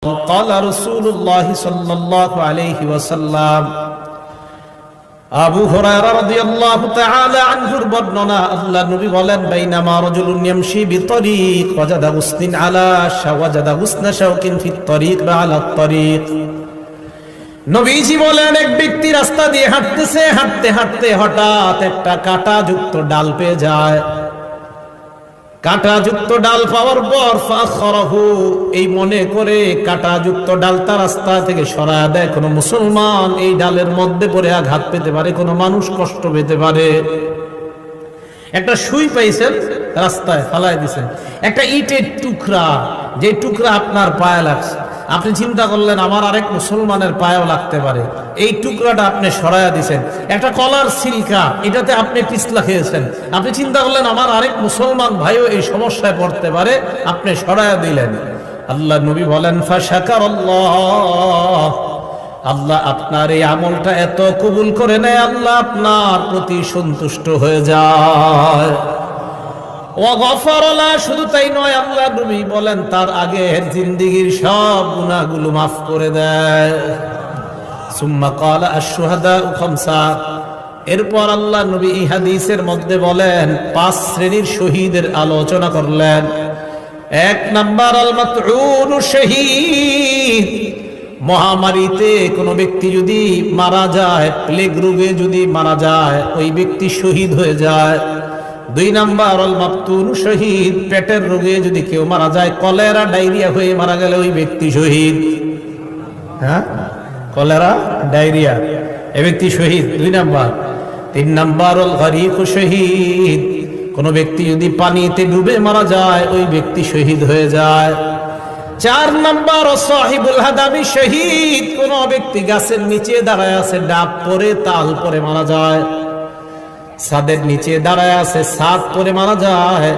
قال رسول الله صلى الله عليه وسلم আবু হুরায়রা রাদিয়াল্লাহু তাআলা আনহুর বর্ণনা, আল্লাহর নবী বলেন, বাইনামা রাজুলুন ইয়ামশি বিতরিক ওয়াজাদা হুসনিন আলা শাওয়াজাদা হুসনা শাওকিন ফিত তরিক বা আলা তরিক। নবীজি বলেন, এক ব্যক্তি রাস্তা দিয়ে হাঁটতেছে, হাঁটতে হাঁটতে হঠাৎ একটা কাঁটাযুক্ত ডাল পেয়ে যায়। কাঁটাযুক্ত ডাল পাওয়ার পর ফাখরাহু, এই মনে করে কাঁটাযুক্ত ডালটা রাস্তা থেকে সরায় দেয়। কোনো মুসলমান এই ডালের মধ্যে পড়ে আঘাত পেতে পারে, কোনো মানুষ কষ্ট পেতে পারে। একটা সুই পাইছেন, রাস্তায় ফালাই দিয়েছেন, একটা ইটের টুকরা, যে টুকরা আপনার পায়ে লাগছে, আপনি চিন্তা করলেন আমার আরেক মুসলমানের পায়েও লাগতে পারে, এই টুকরাটা আপনি সরাইয়া দিয়েছেন। একটা কলার সিলকা, এটাতে আপনি পিছলা খেয়েছেন, আপনি চিন্তা করলেন আমার আরেক মুসলমান ভাইও এই সমস্যায় পড়তে পারে, আপনি সরাইয়া দিলেন। আল্লাহ নবী বলেন, ফাশাকারাল্লাহ, আল্লাহ আপনার এই আমলটা এত কবুল করে নেয়, আল্লাহ আপনার প্রতি সন্তুষ্ট হয়ে যায়। শুধু তাই নয়, আল্লাহ নবী বলেন তার আগের জিন্দেগীর সব গুনাহগুলো মাফ করে দেয়। সুম্মা ক্বালা আশ-শুহাদাউ খামসা, এরপর আল্লাহ নবী এই হাদিসের মধ্যে বলেন 5 শ্রেণীর শহীদের আলোচনা করলেন। 1 নাম্বার আল মাতউনু শহীদ, মহামারীতে কোনো ব্যক্তি যদি মারা যায়, প্লেগ রোগে যদি মারা যায়, ওই ব্যক্তি শহীদ হয়ে যায়। 2 নাম্বার আল মাবতুনু শহীদ, পেটের রোগে যদি কেউ মারা যায়, কলেরা ডায়রিয়া হয়ে মারা গেলে ওই ব্যক্তি শহীদ। হ্যাঁ, কলেরা ডায়রিয়া, এই ব্যক্তি শহীদ 2 নাম্বার। 3 নাম্বার আল গরীকু শহীদ, কোন ব্যক্তি যদি পানিতে ডুবে মারা যায়, ওই ব্যক্তি শহীদ হয়ে যায়। 4 নাম্বার সাহিবুল হাদামি শহীদ, কোন ব্যক্তি গাছের নিচে দাঁড়ায় আছে, ডাব পরে তাল পরে মারা যায়, ছাদের নিচে দাঁড়ায় আছে, ছাদ পরে মারা যায়।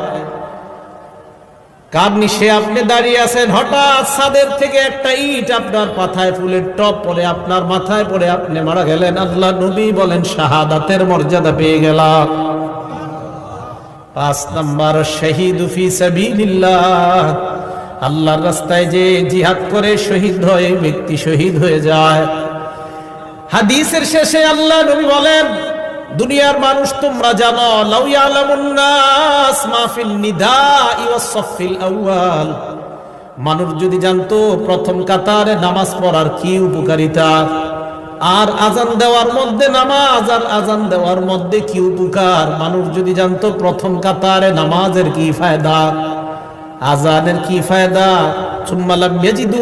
কার নিচে আপনি দাঁড়িয়ে আছেন, হঠাৎ ছাদের থেকে একটা ইট আপনার মাথায়, ফুলের টপ পরে আপনার মাথায় পড়ে আপনি মারা গেলেন। আল্লাহ নবী বলেন শাহাদাতের মর্যাদা পেয়ে গেলাম। 5 নাম্বার শহীদু ফি সাবিলিল্লাহ, আল্লাহর রাস্তায় যে জিহাদ করে শহীদ হয়, ব্যক্তি শহীদ হয়ে যায়। হাদিসের শেষে আল্লাহ নবী বলেন, দুনিয়ার মানুষ তোমরা জানো, লাউ ইয়ালামুন নাস মা ফিন নিদাই ওয়াস সাফিল আউয়াল, মানুষ যদি জানতো প্রথম কাতারে নামাজ পড়ার কি উপকারিতা, আর আজান দেওয়ার মধ্যে নামাজ আর আজান দেওয়ার মধ্যে কি উপকার, মানুষ যদি জানতো প্রথম কাতারে নামাজের কি ফায়দা, আজানের কি ফায়দা, সুম্মা লাম ইয়াজিদু